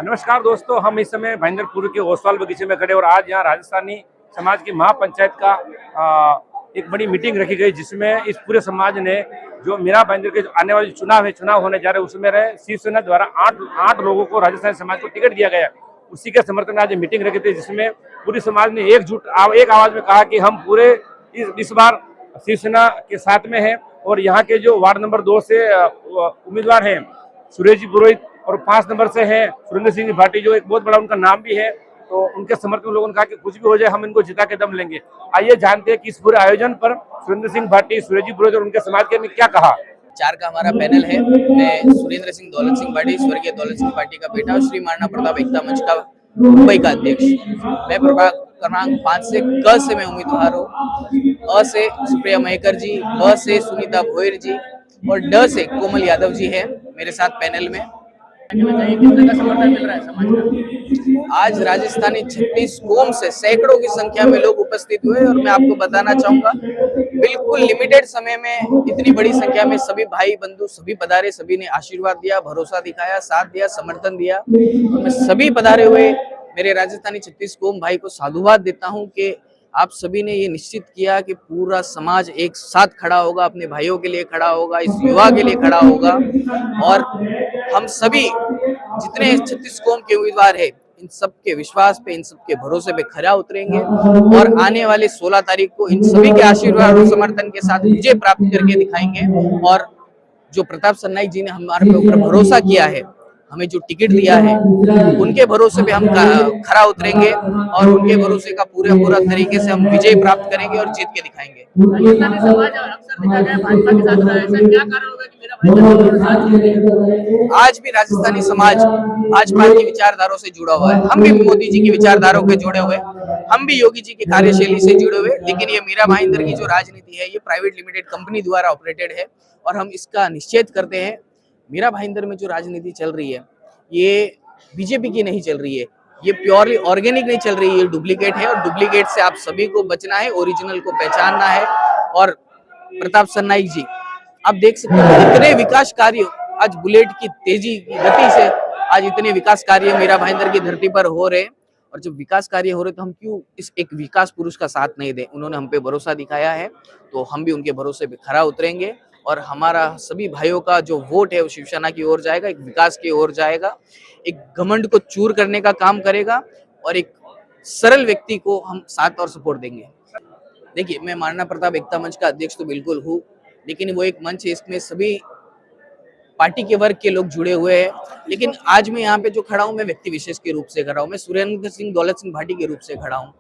नमस्कार दोस्तों, हम इस समय भाईंदरपुर के ओसवाल बगीचे में खड़े और आज यहाँ राजस्थानी समाज की महापंचायत का एक बड़ी मीटिंग रखी गई, जिसमें इस पूरे समाज ने जो मीरा भाईंदर के आने वाले चुनाव होने जा रहे हैं उसमें रहे शिवसेना द्वारा आठ लोगों को राजस्थानी समाज को टिकट दिया गया। उसी के समर्थन में आज मीटिंग रखी थी, जिसमें पूरी समाज ने एक आवाज में कहा कि हम पूरे इस बार शिवसेना के साथ में है। और यहाँ के जो वार्ड नंबर 2 से उम्मीदवार हैं सुरेश जी पुरोहित और 5 नंबर से है सुरेंद्र सिंह जी भाटी, जो एक बहुत बड़ा उनका नाम भी है, तो उनके समर्थन में लोगों ने कहा कि कुछ भी हो जाए हम इनको जिता के दम लेंगे। आइए जानते हैं कि इस पूरे आयोजन पर सुरेंद्र सिंह भाटी, सुरेश जी पुरोहित और उनके समाज के ने क्या कहा। 4 का हमारा पैनल है। मैं सुरेंद्र सिंह दौलत सिंह भाटी, स्वर्गीय दौलत सिंह भाटी का बेटा और श्री महाराणा प्रताप एकता मंच का मुंबई का अध्यक्ष। मैं प्रभाग क्रमांक 5 से क से मैं उम्मीदवार हूँ, अ से सुप्रिया महकर जी, ब से सुनीता भोयर जी और ड से कोमल यादव जी है मेरे साथ पैनल में। समर्थन मिल रहा है समाज का। आज राजस्थानी 36 कोम से सैकड़ों की संख्या में लोग उपस्थित हुए और मैं आपको बताना चाहूंगा बिल्कुल लिमिटेड समय में इतनी बड़ी संख्या में सभी भाई बंधु सभी पधारे, सभी ने आशीर्वाद दिया, भरोसा दिखाया, साथ दिया, समर्थन दिया। और मैं सभी पधारे हुए मेरे राजस्थानी 36 कोम भाई को साधुवाद देता हूं कि आप सभी ने ये निश्चित किया कि पूरा समाज एक साथ खड़ा होगा, अपने भाइयों के लिए खड़ा होगा, इस युवा के लिए खड़ा होगा। और हम सभी जितने 36 कौम के उम्मीदवार हैं इन सबके विश्वास पे, इन सबके भरोसे पे खरा उतरेंगे और आने वाले 16 तारीख को इन सभी के आशीर्वाद और समर्थन के साथ विजय प्राप्त करके दिखाएंगे। और जो प्रताप सरनाईक जी ने हमारे ऊपर भरोसा किया है, हमें जो टिकट दिया है, उनके भरोसे पे हम खरा उतरेंगे और उनके भरोसे का पूरा तरीके से हम विजय प्राप्त करेंगे और जीत के दिखाएंगे। राजस्थानी समाज अक्सर देखा गया भाजपा के साथ रहा है, ऐसा क्या कारण होगा कि मेरा भाई आज भी राजस्थानी समाज भाजपा की विचारधाराओं से जुड़ा हुआ है। हम भी मोदी जी की विचारधाराओं के जुड़े हुए, हम भी योगी जी की कार्यशैली से जुड़े हुए, लेकिन ये मीरा भाईंदर की जो राजनीति है ये प्राइवेट लिमिटेड कंपनी द्वारा ऑपरेटेड है और हम इसका निश्चय करते हैं। मीरा भाईंदर में जो राजनीति चल रही है ये बीजेपी की नहीं चल रही है, ये प्योरली ऑर्गेनिक नहीं चल रही है, ये डुप्लीकेट है और डुप्लीकेट से आप सभी को बचना है, ओरिजिनल को पहचानना है। और प्रताप सरनाईक जी आप देख सकते हैं इतने विकास कार्य आज बुलेट की तेजी की गति से आज इतने विकास कार्य मीरा भाईंदर की धरती पर हो रहे हैं। और जब विकास कार्य हो रहे तो हम क्यों इस एक विकास पुरुष का साथ नहीं दें। उन्होंने हम पे भरोसा दिखाया है तो हम भी उनके भरोसे पे खरा उतरेंगे और हमारा सभी भाइयों का जो वोट है वो शिवसेना की ओर जाएगा, एक विकास की ओर जाएगा, एक घमंड को चूर करने का काम करेगा और एक सरल व्यक्ति को हम साथ और सपोर्ट देंगे। देखिए, मैं महाराणा प्रताप एकता मंच का अध्यक्ष तो बिल्कुल हूँ, लेकिन वो एक मंच है, इसमें सभी पार्टी के वर्ग के लोग जुड़े हुए हैं। लेकिन आज मैं यहाँ पे जो खड़ा हूँ मैं व्यक्ति विशेष के रूप से खड़ा हूँ, मैं सुरेंद्र सिंह दौलत सिंह भाटी के रूप से खड़ा हूँ।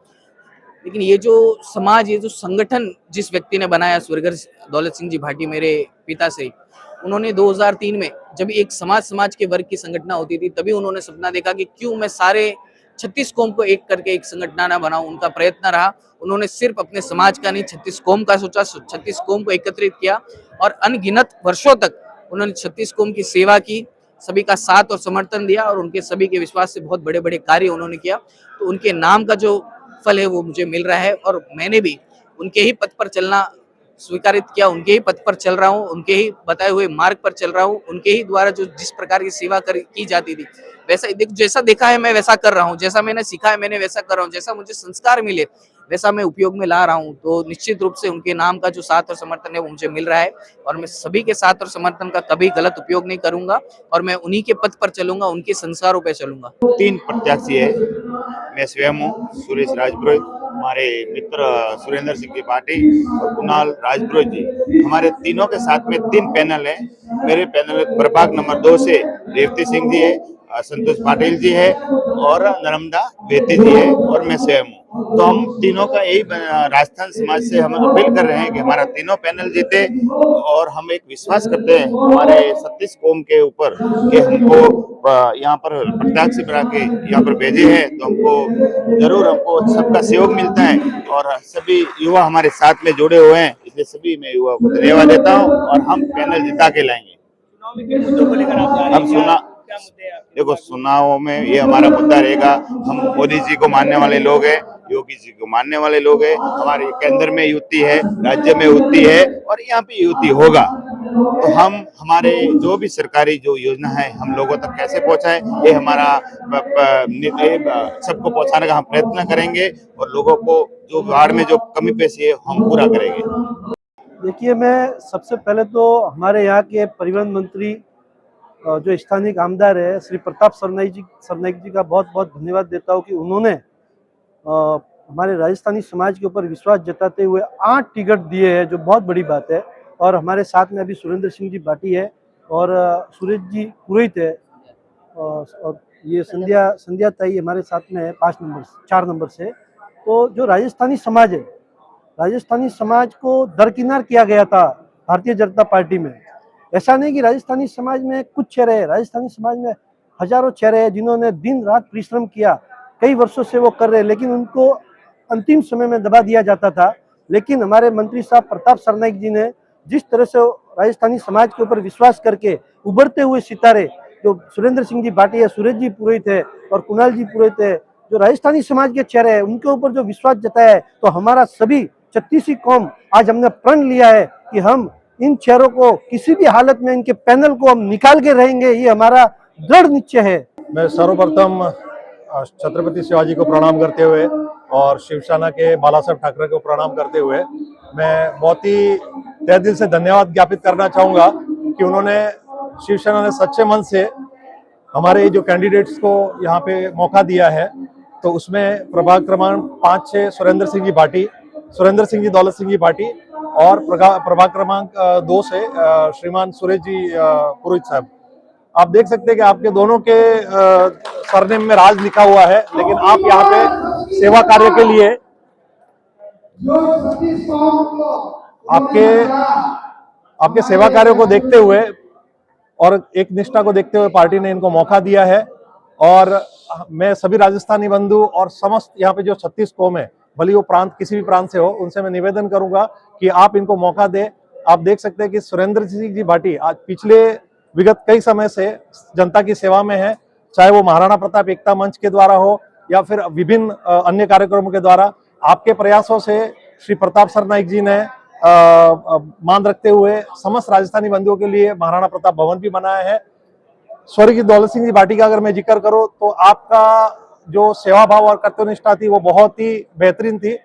लेकिन ये जो समाज, ये जो संगठन जिस व्यक्ति ने बनाया, स्वर्गीय दौलत सिंह जी भाटी मेरे पिताश्री, उन्होंने 2003 में जब एक समाज के वर्ग की संगठना होती थी तभी उन्होंने सपना देखा कि क्यों मैं सारे 36 कौम को एक करके एक संगठन बनाऊं। उनका प्रयत्न रहा, उन्होंने सिर्फ अपने समाज का नहीं 36 कौम का सोचा, 36 कौम को एकत्रित किया और अनगिनत वर्षों तक उन्होंने 36 कौम की सेवा की, सभी का साथ और समर्थन दिया और उनके सभी के विश्वास से बहुत बड़े बड़े कार्य उन्होंने किया। तो उनके नाम का जो फल है वो मुझे मिल रहा है और मैंने भी उनके ही पथ पर चलना स्वीकारित किया, उनके ही पथ पर चल रहा हूँ, उनके ही बताए हुए मार्ग पर चल रहा हूँ, उनके ही द्वारा जो जिस प्रकार की सेवा की जाती थी वैसा जैसा देखा है मैं वैसा कर रहा हूँ, जैसा मैंने सीखा है मैंने वैसा कर रहा हूँ, जैसा मुझे संस्कार मिले वैसा मैं उपयोग में ला रहा हूँ। तो निश्चित रूप से उनके नाम का जो साथ और समर्थन है वो मुझे मिल रहा है और मैं सभी के साथ और समर्थन का कभी गलत उपयोग नहीं करूंगा और मैं उन्हीं के पथ पर चलूंगा, उनके संस्कारों पर चलूंगा। 3 प्रत्याशी है, मैं स्वयं हूँ, सुरेश राजपुरोहित, हमारे मित्र सुरेंद्र सिंह भाटी और कुणाल राजपुरोहित जी, हमारे तीनों के साथ में 3 पैनल है। मेरे पैनल प्रभाग नंबर 2 से रेवती सिंह जी है, संतोष पाटिल जी है और नर्मदा वेती जी है और मैं स्वयं हूँ। तो हम तीनों का यही राजस्थान समाज से हम अपील कर रहे हैं कि हमारा तीनों पैनल जीते और हम एक विश्वास करते हैं हमारे 36 कौम के ऊपर कि हमको यहाँ पर प्रत्याशी बना के यहाँ पर भेजे हैं तो हमको जरूर हमको सबका सहयोग मिलता है और सभी युवा हमारे साथ में जुड़े हुए हैं, इसलिए सभी मैं युवा को धन्यवाद देता हूँ और हम पैनल जिता के लाएंगे। हम देखो चुनाव में ये हमारा मुद्दा रहेगा, हम मोदी जी को मानने वाले लोग हैं, योगी जी को मानने वाले लोग हैं, हमारे केंद्र में युति है, राज्य में युति है और यहाँ पे युति होगा। तो हम हमारे जो भी सरकारी जो योजना है हम लोगों तक कैसे पहुंचाए, ये हमारा सबको पहुंचाने का हम प्रयत्न करेंगे और लोगों को जो वार्ड में जो कमी पेशी है हम पूरा करेंगे। देखिए, मैं सबसे पहले तो हमारे यहाँ के परिवहन मंत्री जो स्थानीय आमदार है श्री प्रताप सरनाईक जी का बहुत बहुत धन्यवाद देता हूँ कि उन्होंने हमारे राजस्थानी समाज के ऊपर विश्वास जताते हुए 8 टिकट दिए हैं, जो बहुत बड़ी बात है। और हमारे साथ में अभी सुरेंद्र सिंह जी भाटी है और सुरेश जी पुरोहित है और ये संध्या ताई हमारे साथ में है 4 नंबर से। तो जो राजस्थानी समाज है, राजस्थानी समाज को दरकिनार किया गया था भारतीय जनता पार्टी में। ऐसा नहीं कि राजस्थानी समाज में कुछ चेहरे हैं, राजस्थानी समाज में हजारों चेहरे हैं जिन्होंने दिन रात परिश्रम किया, कई वर्षों से वो कर रहे हैं, लेकिन उनको अंतिम समय में दबा दिया जाता था। लेकिन हमारे मंत्री साहब प्रताप सरनाईक जी ने जिस तरह से राजस्थानी समाज के ऊपर विश्वास करके उभरते हुए सितारे जो सुरेंद्र सिंह जी भाटी है, सुरेश जी पुरोहित है और कुणाल जी पुरोहित है, जो राजस्थानी समाज के चेहरे हैं, उनके ऊपर जो विश्वास जताया है, तो हमारा सभी 36 कौम आज हमने प्रण लिया है कि हम इन चेहरों को किसी भी हालत में इनके पैनल को हम निकाल के रहेंगे। ये हमारा दृढ़ निश्चय है। मैं सर्वप्रथम छत्रपति शिवाजी को प्रणाम करते हुए और शिवसेना के बाला साहब ठाकरे को प्रणाम करते हुए मैं बहुत ही तहे दिल से धन्यवाद ज्ञापित करना चाहूँगा कि उन्होंने शिवसेना ने सच्चे मन से हमारे जो कैंडिडेट्स को यहाँ पे मौका दिया है। तो उसमें प्रभाग क्रमांक 5 से सुरेंद्र सिंह जी दौलत सिंह जी भाटी और प्रभाग क्रमांक 2 से श्रीमान सुरेश जी पुरोहित साहब। आप देख सकते हैं कि आपके दोनों के सरनेम में राज लिखा हुआ है, लेकिन आप यहाँ पे सेवा कार्य के लिए आपके सेवा कार्यों को देखते हुए और एक निष्ठा को देखते हुए पार्टी ने इनको मौका दिया है। और मैं सभी राजस्थानी बंधु और समस्त यहाँ पे जो 36 कौम है, भले वो प्रांत किसी भी प्रांत से हो, उनसे मैं निवेदन करूंगा कि आप इनको मौका दें। आप देख सकते हैं कि सुरेंद्र सिंह जी भाटी आज पिछले विगत कई समय से जनता की सेवा में है, चाहे वो महाराणा प्रताप एकता मंच के द्वारा हो या फिर विभिन्न अन्य कार्यक्रमों के द्वारा। आपके प्रयासों से श्री प्रताप सरनाईक जी ने मान रखते हुए समस्त राजस्थानी बंधुओं के लिए महाराणा प्रताप भवन भी बनाया है। स्वर्गीय दौलत सिंह जी भाटी का अगर मैं जिक्र करूं तो आपका जो सेवा भाव और कर्तव्यनिष्ठा थी वो बहुत ही बेहतरीन थी।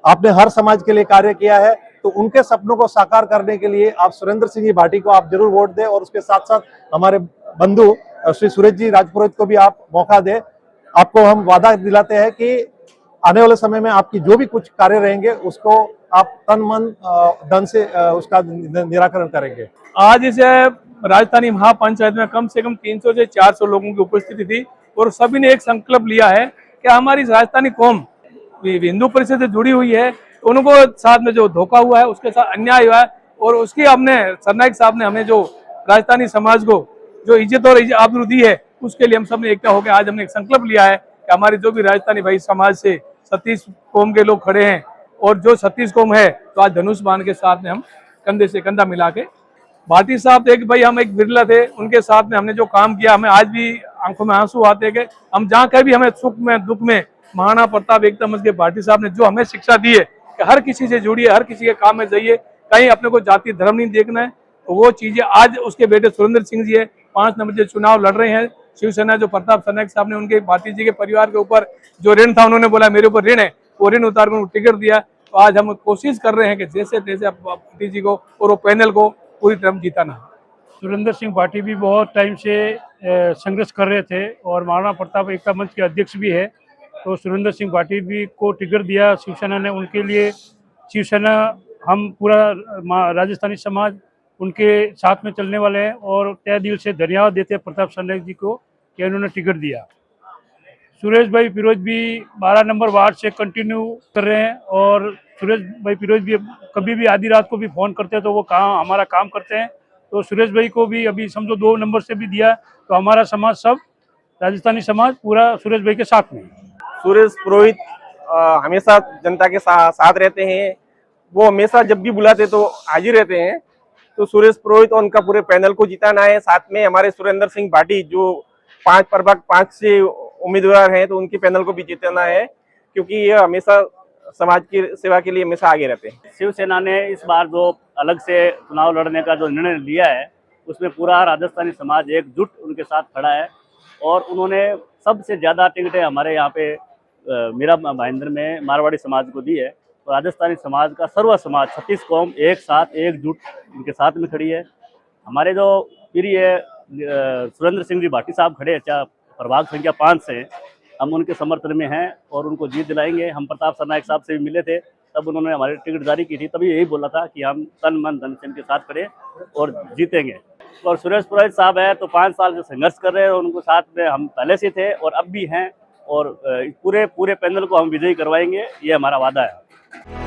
आपने हर समाज के लिए कार्य किया है, तो उनके सपनों को साकार करने के लिए आप सुरेंद्र सिंह जी भाटी को आप जरूर वोट दें और उसके साथ साथ हमारे बंधु श्री सुरेश जी राजपुरोहित को भी आप मौका दें। आपको हम वादा दिलाते हैं कि आने वाले समय में आपकी जो भी कुछ कार्य रहेंगे उसको आप तन मन धन से उसका निराकरण करेंगे। आज इस राजधानी महापंचायत में कम से कम 300 से 400 लोगों की उपस्थिति थी और सभी ने एक संकल्प लिया है कि हमारी राजस्थानी कौम हिंदू परिषद से जुड़ी हुई है, उनको साथ में जो धोखा हुआ है, उसके साथ अन्याय हुआ है और उसकी हमने सरनाईक साहब ने हमें जो राजस्थानी समाज को जो इज्जत और आबरू दी है, उसके लिए हम सब ने एकता होकर आज हमने एक संकल्प लिया है कि हमारी जो भी राजस्थानी भाई समाज से 36 कौम के लोग खड़े हैं और जो 36 कौम है, तो आज धनुष बाण के साथ में हम कंधे से कंधा मिला के भाटी साहब थे कि भाई हम एक बिरला थे, उनके साथ में हमने जो काम किया हमें आज भी आंखों में आंसू आते हैं। हम जहाँ कहीं भी हमें सुख में दुख में महाराणा प्रताप एकता मंच के भाटी साहब ने जो हमें शिक्षा दी है कि हर किसी से जुड़िए, हर किसी के काम में जाइए, कहीं अपने को जाति धर्म नहीं देखना है, तो वो चीजें आज उसके बेटे सुरेंद्र सिंह जी है 5 नंबर से चुनाव लड़ रहे हैं। शिवसेना जो प्रताप सरनाईक साहब ने उनके भाटी जी के परिवार के ऊपर जो ऋण था, उन्होंने बोला मेरे ऊपर ऋण है, वो ऋण उतार कर टिकट दिया। तो आज हम कोशिश कर रहे हैं कि जैसे तैसे भाटी जी को और वो पैनल को पूरी तरह जिताना। सुरेंद्र सिंह भाटी भी बहुत टाइम से संघर्ष कर रहे थे और महाराणा प्रताप एकता मंच के अध्यक्ष भी है, तो सुरेंद्र सिंह भाटी भी को टिकट दिया शिवसेना ने। उनके लिए शिवसेना हम पूरा राजस्थानी समाज उनके साथ में चलने वाले हैं और तहे दिल से धन्यवाद देते हैं प्रताप सरनाईक जी को कि उन्होंने टिकट दिया। सुरेश भाई पिरोज भी 12 नंबर वार्ड से कंटिन्यू कर रहे हैं और सुरेश भाई पिरोज भी कभी भी आधी रात को भी फ़ोन करते हैं तो वो हमारा काम करते हैं। तो सुरेश भाई को भी अभी समझो 2 नंबर से भी दिया, तो हमारा समाज सब राजस्थानी समाज पूरा सुरेश भाई के साथ में। सुरेश पुरोहित हमेशा जनता के साथ रहते हैं, वो हमेशा जब भी बुलाते तो हाजिर रहते हैं। तो सुरेश पुरोहित और उनका पूरे पैनल को जिताना है। साथ में हमारे सुरेंद्र सिंह भाटी जो 5 से उम्मीदवार हैं, तो उनके पैनल को भी जिताना है, क्योंकि ये हमेशा समाज की सेवा के लिए हमेशा आगे रहते हैं। शिवसेना ने इस बार जो अलग से चुनाव लड़ने का जो निर्णय लिया है उसमें पूरा राजस्थानी समाज एकजुट उनके साथ खड़ा है और उन्होंने सबसे ज़्यादा टिकटें हमारे यहाँ पे मीरा भाईंदर में मारवाड़ी समाज को दी है। तो राजस्थानी समाज का सर्व समाज 36 कौम एक साथ एकजुट उनके साथ में खड़ी है। हमारे जो प्रिय सुरेंद्र सिंह जी भाटी साहब खड़े हैं, प्रभाग संख्या 5 से, हम उनके समर्थन में हैं और उनको जीत दिलाएंगे। हम प्रताप सरनाइक साहब से भी मिले थे, तब उन्होंने हमारी टिकट जारी की थी, तभी यही बोला था कि हम तन मन धन से इनके साथ खड़े और जीतेंगे। और सुरेश पुरोहित साहब है तो 5 साल से संघर्ष कर रहे हैं और उनको साथ में हम पहले से थे और अब भी हैं और पूरे पैनल को हम विजयी करवाएंगे, ये हमारा वादा है।